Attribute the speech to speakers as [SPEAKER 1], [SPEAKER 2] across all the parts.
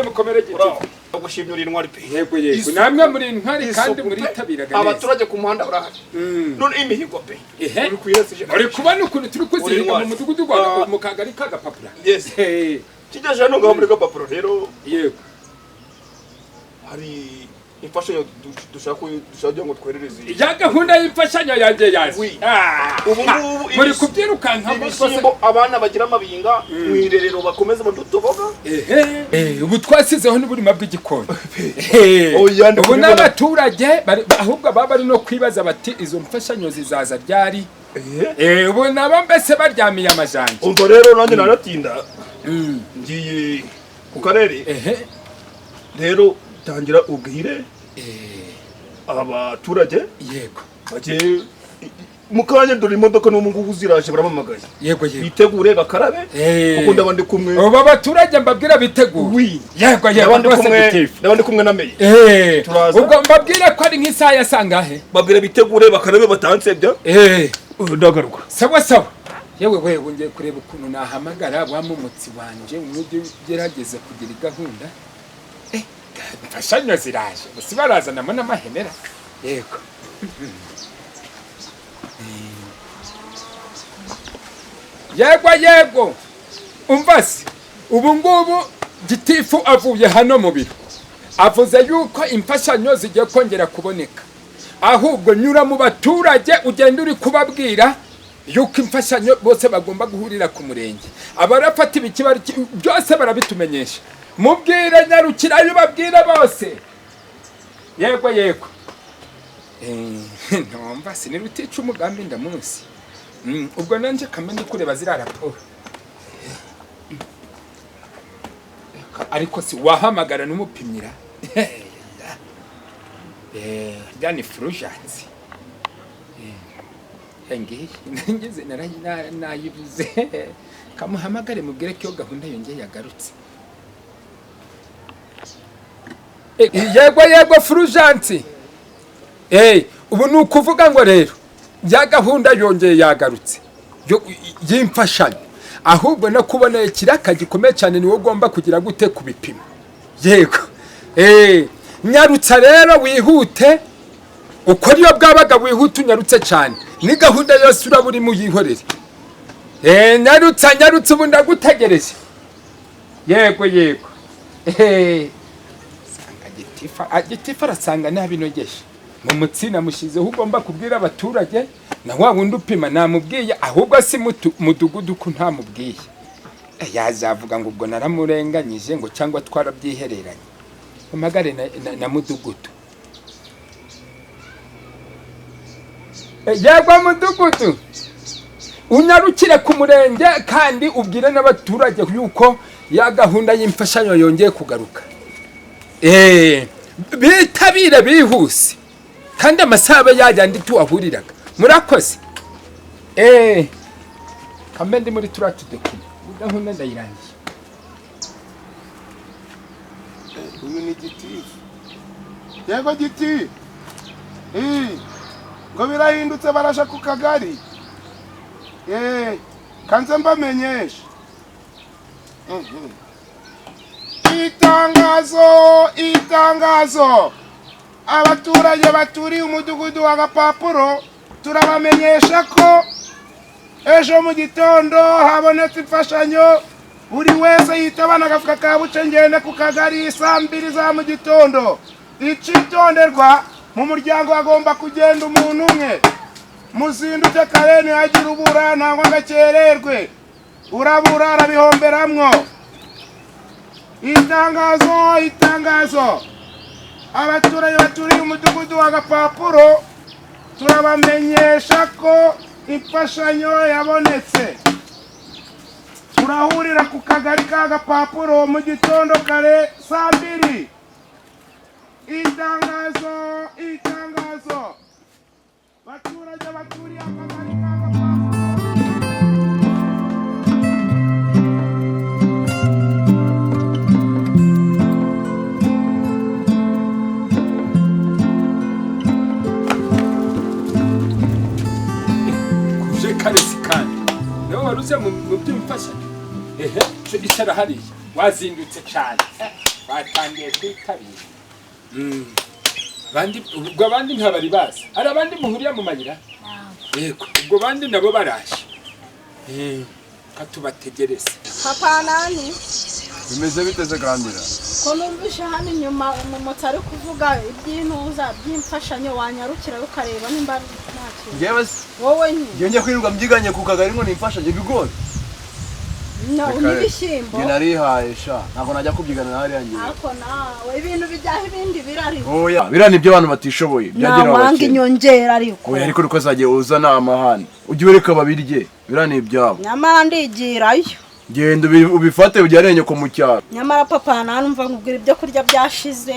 [SPEAKER 1] mukomere giti
[SPEAKER 2] gushimira intwari pe
[SPEAKER 1] yego namwe muri intwari kandi muri tabiraga neza
[SPEAKER 2] abaturage ku muhanda urahari none imihigo pe
[SPEAKER 1] uri kubona ukuntu turi kuzihiga mu mudugudu gwa mu kagari kagapapura
[SPEAKER 2] yes kigeje hano ngaho muri gapapuro rero
[SPEAKER 1] yego
[SPEAKER 2] hari imfashanyo dushaka ngo twerereze
[SPEAKER 1] ya gahunda y'imfashanyo yanjye yaje
[SPEAKER 2] ubu ngubu
[SPEAKER 1] muri kubyirukanka
[SPEAKER 2] ibishyimbo abana bagira amabinga mu irerero bakomeza badutoboga
[SPEAKER 1] ubu twasizeho n'uburima bw'igikoni ubu n'abaturage ahubwo baba bari no kwibaza bati izo mfashanyo zizaza ryari ubu nabo mbese baryamiye amajanja
[SPEAKER 2] umva rero nanjye naratinda ngiye ku karere rero tangira ubwire abaturage
[SPEAKER 1] yego
[SPEAKER 2] baje mukanya dore imodoka n'umungu ziraje baramamagaye
[SPEAKER 1] yego
[SPEAKER 2] bitegure bakarabe kuko ndabandi kumwe
[SPEAKER 1] abo baturage mbabwira bitegure yego
[SPEAKER 2] ndabandi kumwe na meye
[SPEAKER 1] ubwo mbabwira ko ari nk'isaha yasangahe
[SPEAKER 2] babwira bitegure bakarabe batansebya ndagaruka
[SPEAKER 1] sawa yewe ngiye kureba ukuntu nahamagara wamumutsi wanje umujye gerageza kugira gahunda mfashanyo ziraje gusa barazanamo n'amahenera yego yego umva se ubu ngubu gitifu avuye hano mu biro avuze yuko imfashanyo zigiye kongera kuboneka ahubwo nyura mu baturage ugenda uri kubabwira yuko imfashanyo bose bagomba guhurira ku murenge abarafata ibikibari byose barabitumenyesha mubwire nyarukira iyo babwira bose yego ntomva sinirutica umugambi ndamunsi ubwo nanje kamenya kureba zira raporo ariko si wahamagara n'umupimira yani Fulgence ngiye ngeze nayibuze kamuhamagare mubwire ko gahunda yongeye yagarutse yego Fulgence ubu ni ukuvuga ngo rero ya gahunda yongeye yagarutse y'imfashanyo ahubwo no kubona ikiraka gikomeye cyane niwo ugomba kugira gute ku bipimo yego nyarutsa rero wihute uko niyo bwabaga wihute unyarutse cyane ni gahunda yose uraburi mu yihorere nyarutsa ubu ndagutegereje yego gitifa arasanga ntabinogesha mu mutsina mushizeho ugomba kubwira abaturage na wa wundi upima namubwiye ahubwo si mudugudu ko ntamubwiye yazavuga ngo ubwo naramurenganyije ngo cyangwa twarabyihereranye umagare na mudugudu yego mudugudu unyarukire ku murenge kandi ubwire n'abaturage yuko ya gahunda y'imfashanyo yongeye kugaruka bitabire bihuse kandi amasaha yajyandi tuwahuriraga murakoze kambe ndi muri turatu dekuma gahunda ndayirangiye
[SPEAKER 3] uyu ni giti yego giti ngo birahindutse barasha ku kagari kanze mbamenyesha itangazo abaturage baturiye umudugudu wa Gapapuro turabamenyesha ko ejo mu gitondo habonetse imfashanyo buri wese yitabana agafuka ka bucengende ku kagari saa 2 za mu gitondo icitonderwa mu muryango agomba kugenda umuntu umwe muzindutse kare ntihagira ubura nangwa ngakererwe urabura arabihomberamwo itangazo abaturage baturiye umudugudu wa Gapapuro turabamenyesha ko imfashanyo yabonetse turahurira ku kagari ka Gapapuro mu gitondo kare saa 2 itangazo baturage baturiye akagari ka
[SPEAKER 1] karesi kandi niho waruze mu by'imfashanyo icara hariya wazindutse cyane batangiye kwitabira ubwo abandi ntabari bazi hari abandi muhuriye mu mayira yego ubwo bandi nabo baraje katubategereze
[SPEAKER 4] papa nani
[SPEAKER 2] bimeze biteze kandira
[SPEAKER 4] ko numvishe hano inyuma umumotsi ari kuvuga iby'intuza by'imfashanyo wanyarukira ukareba nimba ntacyo
[SPEAKER 2] ngewe
[SPEAKER 4] wowe
[SPEAKER 2] njye kwirirwa mbyiganye ku kagari ngo nimfashanye ibigori
[SPEAKER 4] n'ibishyimbo
[SPEAKER 2] njye narihaye sha ntabwo najya kubyigana na hariya ngewe
[SPEAKER 4] ariko nawe ibintu bijyaho ibindi birariho
[SPEAKER 2] oya biriya nibyo abantu batishoboye byagenewe
[SPEAKER 4] abakene inyongera ariko
[SPEAKER 2] oya ariko uko zagiye uzana amahane ujye ureka babirye biriya ni ibyabo
[SPEAKER 4] nyamara ndigirayo
[SPEAKER 2] genda ubifate ujyane nyoko mu cyaro
[SPEAKER 4] nyamara papa nanumva nkubwira ibyo kurya byashize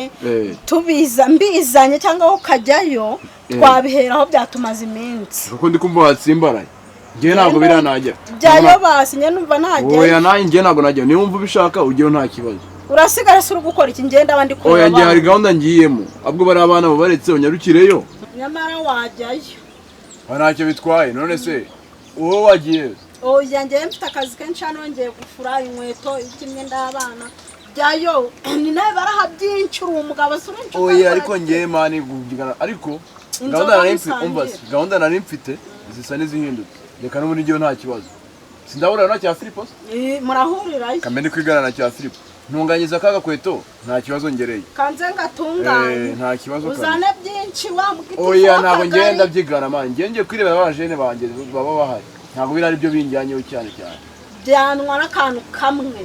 [SPEAKER 4] mbizanye cyangwa ukajyayo twabiheraho byatumaze iminsi
[SPEAKER 2] kuko ndi kumva watsimbaraye njye ntabwo biranajya
[SPEAKER 4] byayo basi njye numva ntajya
[SPEAKER 2] oya nanjye njye ntabwo najya niba wumva ubishaka ujyeho nta kibazo
[SPEAKER 4] urasigara se uri gukora iki ngenda abandi kureba
[SPEAKER 2] oya njye hari gahunda ngiyemo ahubwo bari abana babaretse unyarukireyo
[SPEAKER 4] nyamara wajyayo
[SPEAKER 2] ntacyo bitwaye none se uwo wagiye
[SPEAKER 4] oya njye mfite akazi kenshi hano ngiye gufura inkweto imyenda y'abana byayo ni nawe baraha byinshi uri umugabo se uri
[SPEAKER 2] oya ariko njye mani gubyigana ariko gahunda nari mfite zisa n'izihindutse reka n'ubundi njyewe nta kibazo sindahurira na cya Filipo
[SPEAKER 4] murahurirayo
[SPEAKER 2] kambe ndi kwigana na cya Filipo ntunganyiza aka gakweto nta kibazo ngereye
[SPEAKER 4] kanze ngatunganye
[SPEAKER 2] nta kibazo
[SPEAKER 4] uzane byinshi wambwita
[SPEAKER 2] oya ntabwo ngenda byigana mani ngiye kwirebera abajene banjye baba bahari ntabwo biri ari byo binjyanyeho cyane cyane
[SPEAKER 4] byanwa n'akantu kamwe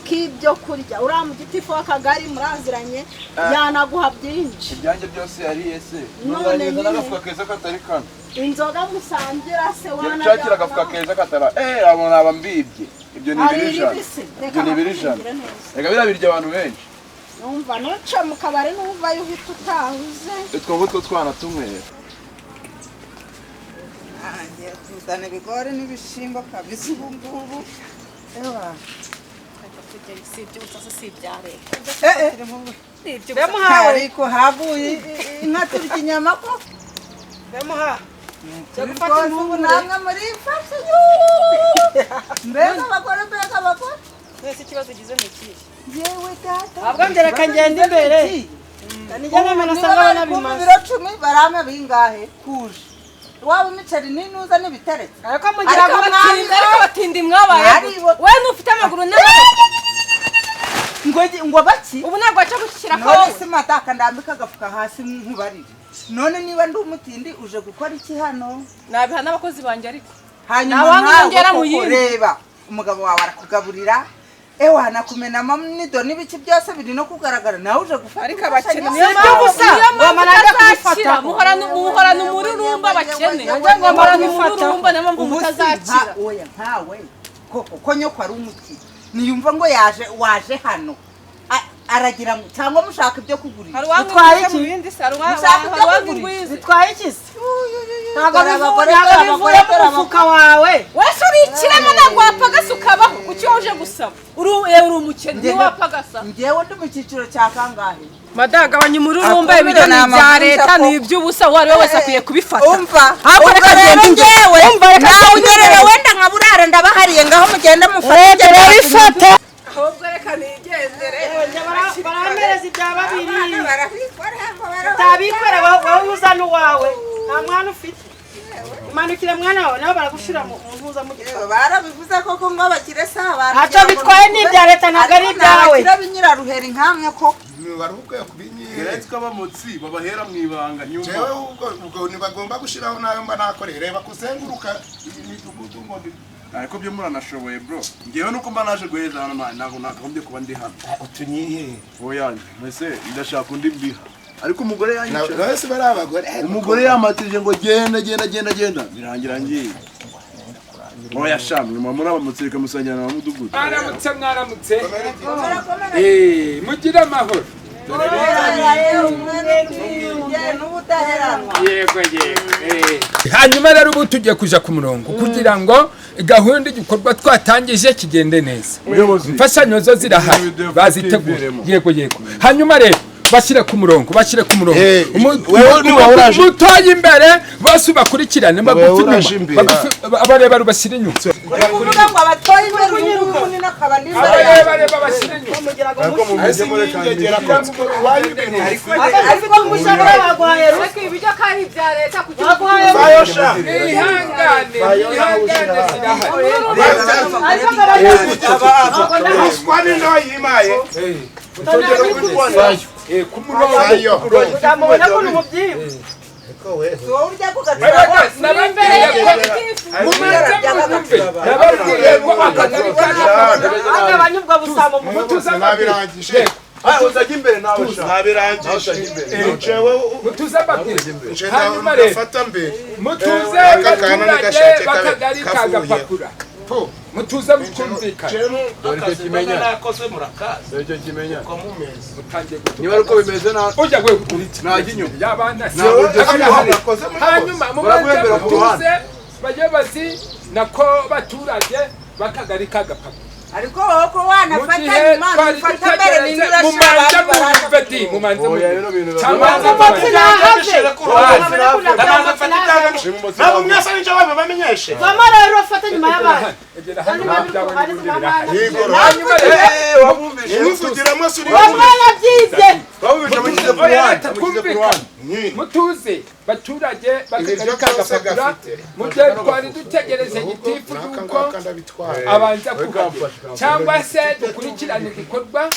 [SPEAKER 4] k'ibyo kurya uriya mu giti w'akagari muraziranye yanaguha byinshi
[SPEAKER 2] ibyanjye byose yariye se
[SPEAKER 4] none nyine
[SPEAKER 2] n'agafuka keza katari kano
[SPEAKER 4] inzoga musangira se
[SPEAKER 2] wanashakira agafuka keza katara abo naba mbibye ibyo ni ibiri ijana reka biriya birya abantu benshi
[SPEAKER 4] numva nuce mu kabari n'uvayo uhita utahuze
[SPEAKER 2] utwo ngutwo twana tumwera
[SPEAKER 5] ngiye kuzana ibigori n'ibishyimbo kabisa ubu ngubu ariko havuye inka turya inyama ko ibigori ubu namwe muri fashe mbega abagore
[SPEAKER 6] twese ikibazo ugize ni ikihe
[SPEAKER 5] yewe data
[SPEAKER 6] ahubwo ngereka ngenda imbere nijya nemera asanga nabimaze
[SPEAKER 5] ibiro 10 barama bingahe kuje waba imiceri n'inuza n'ibiteretse
[SPEAKER 6] ariko mugira ngo batindi mwabaye we nufite amaguru
[SPEAKER 5] ngo baki
[SPEAKER 6] ubu ntabwo aca gushyira ko
[SPEAKER 5] none se mataka ndambika agafuka hasi nkubarire none niba ndi umutindi uje gukora iki hano
[SPEAKER 6] nabiha n'abakozi banjye ariko
[SPEAKER 5] hanyuma nawe reba umugabo wawe arakugaburira ewana kumenamo nido n'ibiki byose biri no kugaragara nawe uje gufata
[SPEAKER 6] ariko abakene niyo gusa ngoma najya kubifata muhorana umururumba abakene ngoma umururumba niyo mpamvu mutazakira
[SPEAKER 5] oya nkawe koko nyoko ari umuti niyumva ngo waje hano aragira cyangwa mushaka ibyo kugurira
[SPEAKER 6] bitwaye iki bindi bitwaye iki ntabwo bivuye mu mufuka wawe wese urikiremo ntabwo wapagasa ukabaho kuki uje gusaba uri umukene ntiwapagasa
[SPEAKER 5] ngewe ndi mu cyiciro cya kangahe
[SPEAKER 6] madagabanya umururumba ibijya ni ibya leta ni iby'ubusa uwo ari we wese akwiye kubifata
[SPEAKER 5] umva rero ngewe nawe ugerere wenda nka burare ndabahariye ngaho mugenda mufate
[SPEAKER 6] ahubwo reka nigendere baramereza ibya babiri utabikora wowe uzana uwawe nta mwana ufite umanukire mwana wawe nabo baragushyira mu mpuza mu gitabo
[SPEAKER 5] barabivuze koko ngo bakire saba
[SPEAKER 6] ntacyo bitwaye n'ibya leta ntabwo ari ibyawe
[SPEAKER 5] binyiraruheri nkamwe ko
[SPEAKER 3] barubwo kubinyira
[SPEAKER 2] geretswe abamotsi babahera mu ibanga nyuma
[SPEAKER 3] jewe ubwo ntibagomba gushiraho nayo mba nakoreye reba kuzenguruka imidugudu ngo
[SPEAKER 2] ariko byo muranashoboye bro ngewe nuko mba naje guheza hano ntabwo nakagombye kuba ndi hano
[SPEAKER 3] utunyihe
[SPEAKER 2] oya mbese ndashaka undi mbiha ariko umugore yanyica
[SPEAKER 3] bose bari abagore
[SPEAKER 2] umugore yamatije ngo genda birangira ngiye oya shamwe muri abamotsi reka musangira na mudugudu
[SPEAKER 1] mwaramutse mugire amahoro yego hanyuma rero ubu tugiye kuja ku murongo kugira ngo gahunda igikorwa twatangije kigende neza imfashanyo zo zirahari bazitegura yego hanyuma rero bashyire ku murongo mutoye imbere bose bakurikirane bagufi inyuma abarebare bashyire inyuma
[SPEAKER 5] uri kuvuga ngo abatoye imbere umuntu munini akaba ndi imbere
[SPEAKER 1] bareba bashyira inyuma
[SPEAKER 6] ariko umushahara baguhaye ariko ibijya kandi ibya leta kugira baguhaye
[SPEAKER 1] ihangane
[SPEAKER 3] Kwani ndo yimaye
[SPEAKER 6] utamubona ko n'umubyibu
[SPEAKER 5] wowe urya ku gatsiko
[SPEAKER 1] nababwiye ko akagari
[SPEAKER 6] agabanya ubwo busamo mu mutuza
[SPEAKER 3] nabirangije
[SPEAKER 2] uzajya imbere nawe sha
[SPEAKER 3] nabirangije ncewe
[SPEAKER 1] mutuze ababwire
[SPEAKER 3] hanyuma rero fata mbere
[SPEAKER 1] mutuze bakagari kagapapura mutuze mukumvikana
[SPEAKER 2] icyo kimenya
[SPEAKER 3] nakoze murakaza
[SPEAKER 2] icyo kimenya
[SPEAKER 1] mutangiye
[SPEAKER 2] niba uko bimeze
[SPEAKER 1] ujya we kuriti
[SPEAKER 2] najya inyuma
[SPEAKER 1] yabana
[SPEAKER 3] nakoze
[SPEAKER 1] hanyuma mubanze mutuze bayobozi nako baturage bakagari kagapapura
[SPEAKER 5] ariko wowe ko wanafata nyuma ufata mbere n'indura
[SPEAKER 3] nabo mwese n'icyo baba bamenyeshe
[SPEAKER 6] mama rero ufata nyuma y'abandi
[SPEAKER 3] muvugiramo suri
[SPEAKER 6] mwana byize
[SPEAKER 1] mutuze baturage bakagari kagapapura mu gihe twari dutegereje gitifu yuko abanza kuhagera cyangwa se dukurikirane igikorwa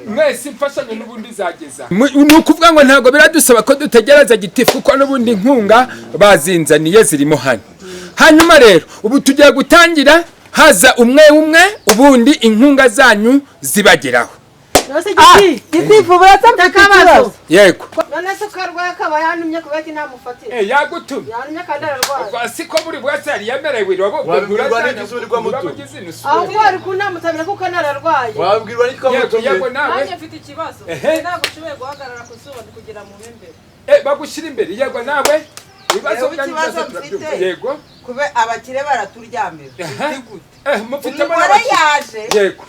[SPEAKER 1] mwese imfashanyo n'ubundi zageza ni ukuvuga ngo ntabwo biradusaba ko dutegereza gitifu kuko n'ubundi inkunga bazinzaniye zirimo hano hanyuma rero ubu tugiye gutangira haza umwe ubundi inkunga zanyu zibageraho
[SPEAKER 6] gitifu buratamfite ikibazo
[SPEAKER 1] yego
[SPEAKER 6] none se ukarwaye akaba yanumye kubera ko ntamufatira
[SPEAKER 1] yagutumye
[SPEAKER 6] yanumye kandi ararwaye
[SPEAKER 1] siko buri wese yari yemerewe
[SPEAKER 6] ahubwo ari kunamutamira kuko nararwaye
[SPEAKER 2] wabwirwa n'icyo mutumye
[SPEAKER 1] yego nawe
[SPEAKER 6] nanjye mfite ikibazo ntabwo ushoboye guhagarara ku zuba kugira mu imbere
[SPEAKER 1] bagushyira imbere yego nawe ibibazo byanyu byose turabyumva yego
[SPEAKER 5] kube abakire baraturyamira
[SPEAKER 1] umugore
[SPEAKER 5] yaje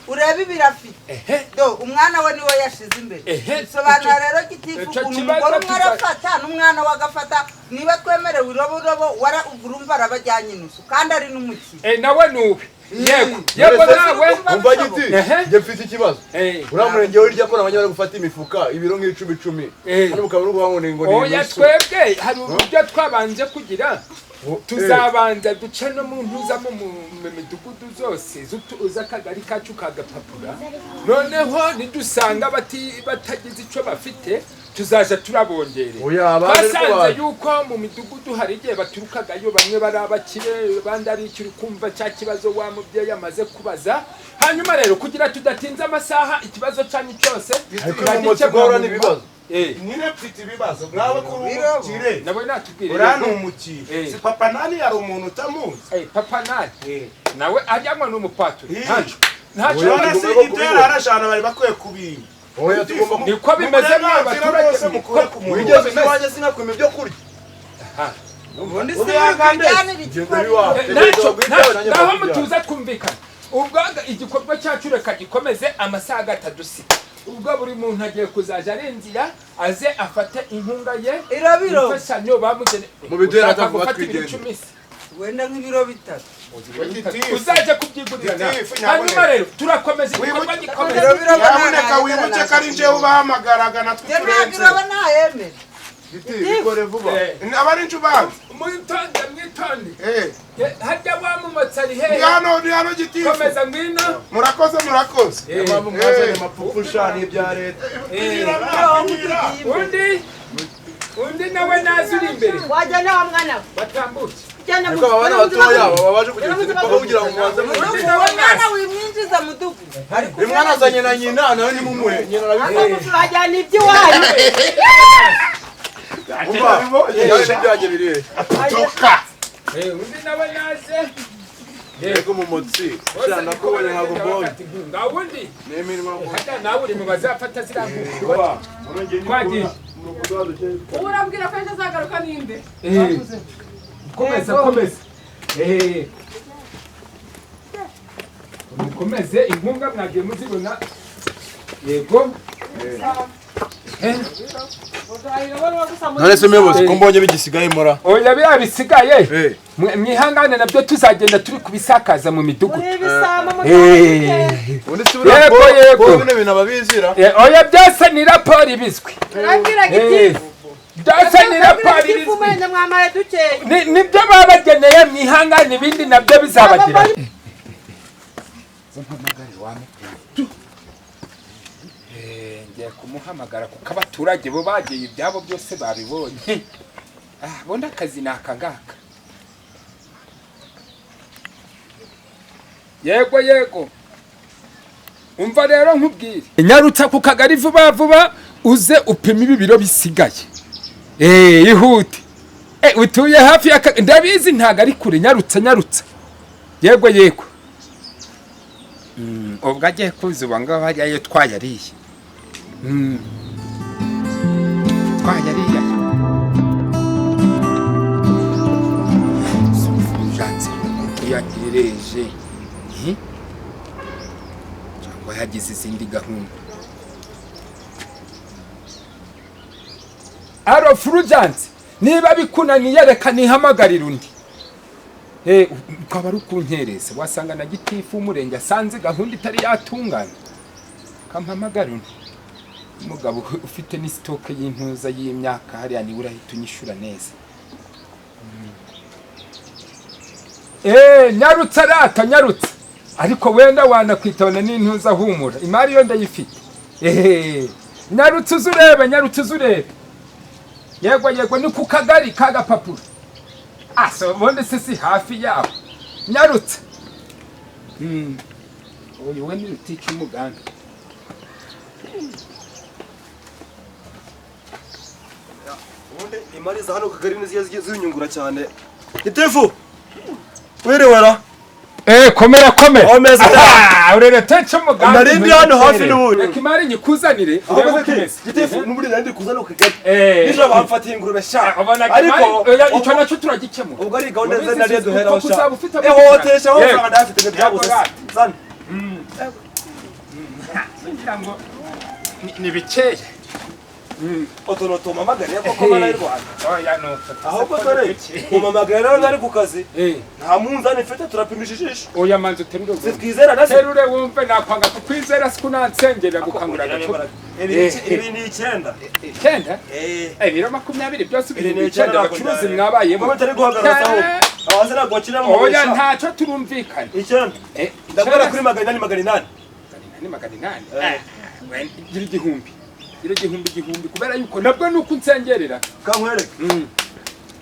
[SPEAKER 5] urebe ibirafite do umwana we niwe yashize imbere bisobanura rero gitifu ukuntu umugore umwe arafata n'umwana we agafata niba twemerewe irobo urumva arabajyanye inusu kandi ari n'umukire
[SPEAKER 1] nawe nuwe yego nawe
[SPEAKER 2] umva giti njye mfite ikibazo uriya murenge we irya ko nabanya bari gufata imifuka ibiro nk'icumi hano mukaba n'ubuvuga ngo ni
[SPEAKER 1] oya twebwe hari uburyo twabanje kugira tuzabanza duce no mu ntuzamo mu midugudu zose z'akagari kacu kagapapura noneho nidusanga batagize icyo bafite tuzaja turabongerera basanze yuko mu midugudu hari igihe baturukagayo bamwe bari abakire abandi ari icyo kumva cya kibazo wa mubyeyi amaze kubaza hanyuma rero kugira tudatinze amasaha ikibazo cyanyu cyose
[SPEAKER 2] turagikemura n'ibibazo
[SPEAKER 3] nyine mfite ibibazo mwawe kuri umukire
[SPEAKER 1] nawe natubwire
[SPEAKER 3] uriya ni umukire si papa nani yari umuntu utamuzi
[SPEAKER 1] papa nani nawe ajyanwa n'umupaturi
[SPEAKER 3] urabona se ibyo yari arajana bari bakwiye kubimba
[SPEAKER 1] niko bimeze n'abaturage
[SPEAKER 3] mukure ku muntu
[SPEAKER 2] wigeze iwanjye sinakwima ibyo kurya
[SPEAKER 5] ubundi se bakajyanira igikorwa
[SPEAKER 1] naho mutuza twumvikana ubwo igikorwa cyacu reka gikomeze amasaha atadusika ubwo buri muntu agiye kuzaja arinzira aze afate inkunga ye
[SPEAKER 5] irabiro
[SPEAKER 1] imfashanyo bamugene
[SPEAKER 2] mu bidera atavuga twigende
[SPEAKER 5] wenda nk'ibiro bitatu
[SPEAKER 1] uzaje kubyigurira hanyuma rero turakomeza igikorwa gikomeye
[SPEAKER 3] nyamuneka wibuke ko ari njyewe ubahamagaraga natwe turenze
[SPEAKER 5] ntabwo nayemere
[SPEAKER 2] bikore vuba
[SPEAKER 3] abari incu banyu
[SPEAKER 1] mwitonde hajya wamumotsa ari hehe
[SPEAKER 3] ni hano gitifu
[SPEAKER 1] komeza ngwino
[SPEAKER 3] murakoze
[SPEAKER 2] mpamvu mwazanye amapfupfusha n'ibya leta
[SPEAKER 1] undi nawe nazi uri imbere
[SPEAKER 6] wajya nawe mwana we
[SPEAKER 1] batambutse
[SPEAKER 2] ariko aba bana batoya baba baje kugira ngo mubanze
[SPEAKER 5] uwo mwana wimwinjiza mu dugu
[SPEAKER 2] uyu mwana azanye na nyina nawe nimumuhe nyina arabikora
[SPEAKER 6] bajyana iby'iwanyu
[SPEAKER 2] umva byanjye biri
[SPEAKER 3] atuka
[SPEAKER 1] undi nawe naze
[SPEAKER 2] yego mu mutsi cyane ko ubonye ntabwo mbonye
[SPEAKER 1] ngawundi
[SPEAKER 2] nemirwa
[SPEAKER 1] hata nawe uri mu bazafata ziranguka twagiye
[SPEAKER 6] ubu urabwira ko azagaruka ninde
[SPEAKER 1] komeza mukomeze inkunga mwagiye muzibona yego
[SPEAKER 2] none se muyobozi ko mbonye bigisigaye mora
[SPEAKER 1] oya biriya bisigaye mwihangane nabyo tuzagenda turi kubisakaza mu midugudu.
[SPEAKER 2] yego bino bintu ababizira.
[SPEAKER 1] Oya byose ni raporo ibizwi. Byose ni raporo ibizwi. Nibyo babageneye mwihangane ibindi nabyo bizabagira. Ngiye kumuhamagara kuko abaturage bo bagiye ibyabo byose babibonye. Bona akazi ni aka ngaka. Yego umva rero nkubwire, nyarutsa ku kagari vuba vuba uze upima ibi biro bisigaye. Ihute. Utuye hafi ya ndabizi ntago ari kure. Nyarutsa. Yego ubwo agiye kuzuba ngo bajyayo twayariye. Twayariye janze yagireje cyangwa yagize izindi gahunda. Aro Fulgence, niba bikunaniye reka nihamagarira undi. Ukaba ari ukunkereza wasanga na gitifu umurenge asanze gahunda itari yatungana. Kampamagara undi. Umugabo ufite ni stock y'intuza y'imyaka hariya ni urahita unyishura neza. Nyarutsa. Ariko wenda wanakwitabana n'intuza humura. Imari yo ndayifite. Nyarutsa uzurebe. Yego ni ku kagari kagapapuro. So bonde sisi hafi yaho. Nyarutsa. Oyo we ni utiki umuganga.
[SPEAKER 7] Ubundi imari za hano kagari niziye zinyungura cyane. Gitifu were wara
[SPEAKER 1] Komera
[SPEAKER 7] omeza
[SPEAKER 1] urere techo muganga
[SPEAKER 7] narindi hano hafi n'ubundi
[SPEAKER 1] reka imari nyikuzanire
[SPEAKER 7] Gitifu n'ubundi narindi kuzana ku kagari nijo bamfatiye ingurube sha
[SPEAKER 1] ariko icyo naco turagikemura
[SPEAKER 7] ubwo ari gahunda ze nariye duhera sha hotesha ho franga ndafite byabuze sana
[SPEAKER 1] ngira ngo ni bikeye
[SPEAKER 7] otonoto mamagare koko mana y'u Rwanda
[SPEAKER 1] oya no
[SPEAKER 7] ahubwo dore umamagare rero nari ku kazi nta munzani mfite turapimisha ijisho
[SPEAKER 1] oya manzi uterure
[SPEAKER 7] twizera nase
[SPEAKER 1] terure wumve nakwanga kukwizera siku nansengera gukangura gato
[SPEAKER 7] ibi ni 9
[SPEAKER 1] biro 20 byose biri ni 9 abacuruzi mwabayemo
[SPEAKER 7] mama tari guhagarara aho abazira gwakira mu
[SPEAKER 1] oya ntacyo turumvikana
[SPEAKER 7] 9 ndakora kuri magana
[SPEAKER 1] ni magana 8 gira igihumbi kubera yuko nabwo nuko nsengerera
[SPEAKER 7] kankwereka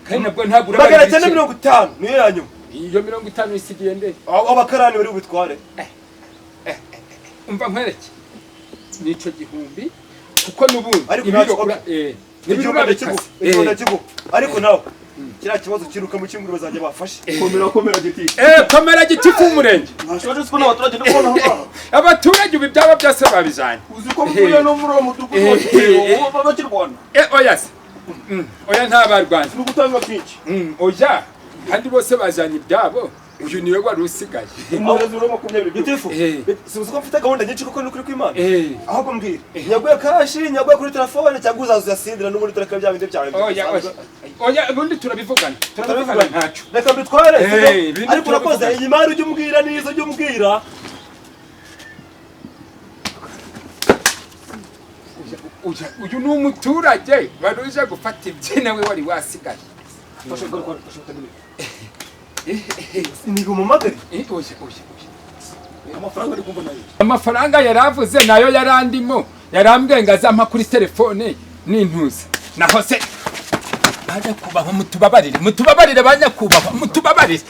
[SPEAKER 1] kandi nabwo ntagura
[SPEAKER 7] magana 950 niyo yanyu
[SPEAKER 1] iyo 50 isigiye nde
[SPEAKER 7] abakarani bari butware
[SPEAKER 1] umva nkwereke nico gihumbi kuko nubundi
[SPEAKER 7] ibiro kigo ariko nawe kira kibazo kiruka mu cyinguru bazajya bafashe
[SPEAKER 1] komera gitifu umurenge
[SPEAKER 7] ntashobora siko n'abaturage no kubona aho
[SPEAKER 1] abaturage ubi byaba byose babijanye
[SPEAKER 7] uzi ko mvuye no muri mudugudu baba kirwana
[SPEAKER 1] oya ntabarwanye
[SPEAKER 7] no gutanga kinki
[SPEAKER 1] oya kandi bose bajanye ibyabo uyu niwe wari usigaye
[SPEAKER 7] umurezi uro 20 Gitifu sibuze ko mfite gahunda nyinshi koko n'ukuri kw'Imana ahubwo mbwira nyaguye kashi nyaguye kuri telefone cyangwa uzazasindira n'ubundi tureka bya bindi byawe
[SPEAKER 1] oya ubundi turabivugana ntacu
[SPEAKER 7] reka mbitware ariko urakoze iyi mari ujye umbwira nizo ujye umbwira
[SPEAKER 1] uyu ni umuturage baruje gufata ibye nawe wari wasigaye
[SPEAKER 7] nigo mumagari
[SPEAKER 1] amafaranga yaravuze nayo yarandimo yarambwiye ngo azampa kuri telefone n'intuza naho se bajya kubaho mutubabarire banyakubaho mutubabarire